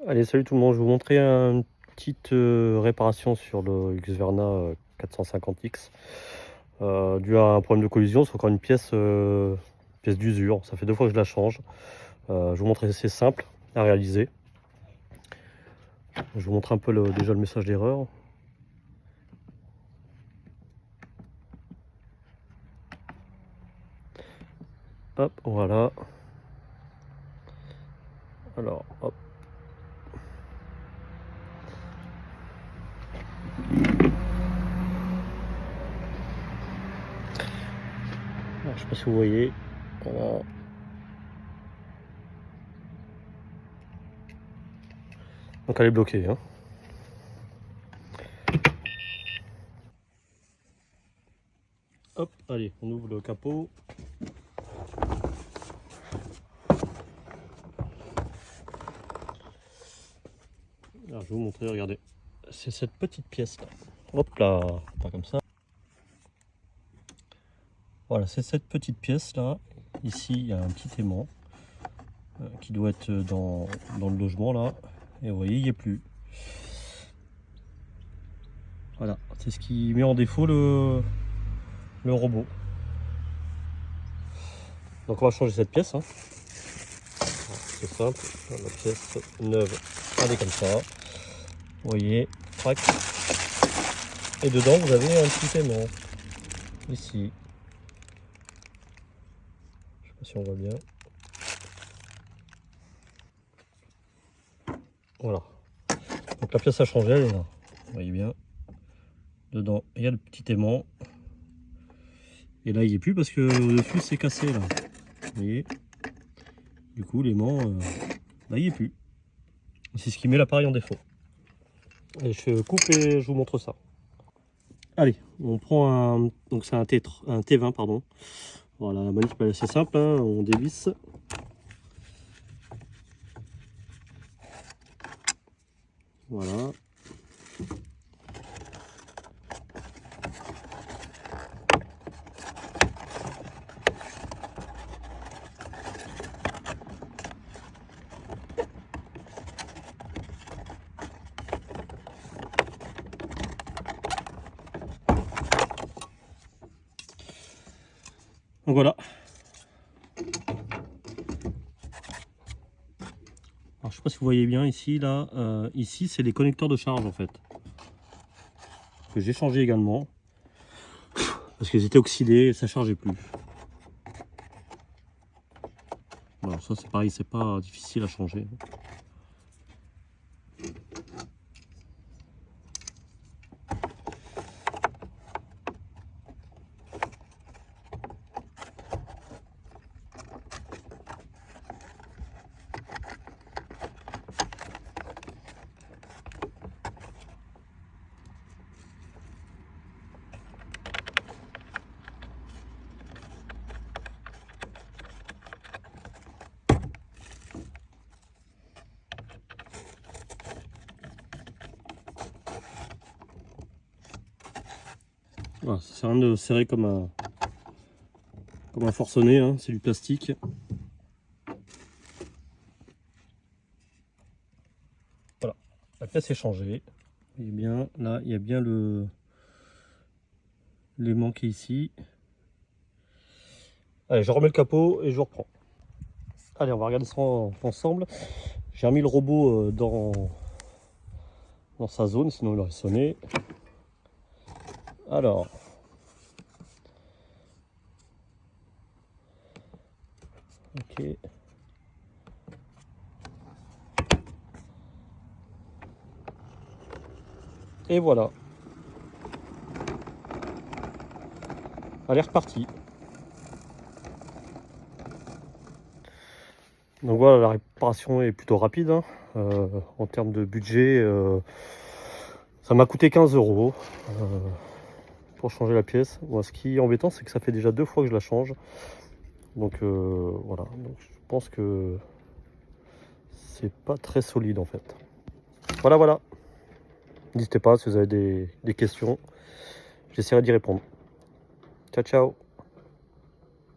Allez, salut tout le monde, je vais vous montrer une petite réparation sur le Husqvarna 450X dû à un problème de collision. C'est encore une pièce, pièce d'usure, ça fait 2 fois que je la change. Je vais vous montrer, c'est simple à réaliser. Je vous montre un peu déjà le message d'erreur. Hop, voilà. Alors, hop. Alors, je sais pas si vous voyez. Voilà. Donc elle est bloquée, hein. Hop, allez, on ouvre le capot. Alors, je vais vous montrer, regardez. C'est cette petite pièce là. Hop là, pas comme ça. Voilà, c'est cette petite pièce là. Ici, il y a un petit aimant qui doit être dans le logement là. Et vous voyez, il n'y est plus. Voilà, c'est ce qui met en défaut le robot. Donc on va changer cette pièce, hein. C'est simple, la pièce neuve, elle est comme ça. Vous voyez, crac. Et dedans, vous avez un petit aimant. Ici. Je sais pas si on voit bien. Voilà. Donc la pièce a changé, elle est là. Vous voyez bien. Dedans, il y a le petit aimant. Et là, il n'y est plus parce que au-dessus, c'est cassé là. Vous voyez. Du coup, l'aimant, là, il n'y est plus. C'est ce qui met l'appareil en défaut. Et je coupe et je vous montre ça. Allez, on prend un, donc c'est un T20 pardon. Voilà, la manip est assez simple, hein, on dévisse. Voilà. Donc voilà. Alors, je sais pas si vous voyez bien ici, là, ici c'est les connecteurs de charge en fait. Que j'ai changé également. Parce qu'ils étaient oxydés et ça chargeait plus. Voilà, ça c'est pareil, c'est pas difficile à changer. Voilà, ça sert à rien de serrer comme un forcené, hein, c'est du plastique. Voilà, la pièce est changée. Et bien là, il y a bien l'aimant qui est ici. Allez, je remets le capot et je reprends. Allez, on va regarder ça ensemble. J'ai remis le robot dans sa zone, sinon il aurait sonné. Alors, ok. Et voilà. Elle est repartie. Donc voilà, la réparation est plutôt rapide, hein. En termes de budget, ça m'a coûté 15 € pour changer la pièce. Moi, ce qui est embêtant, c'est que ça fait déjà 2 fois que je la change. Donc voilà, donc, je pense que c'est pas très solide en fait. Voilà. N'hésitez pas si vous avez des questions, j'essaierai d'y répondre. Ciao.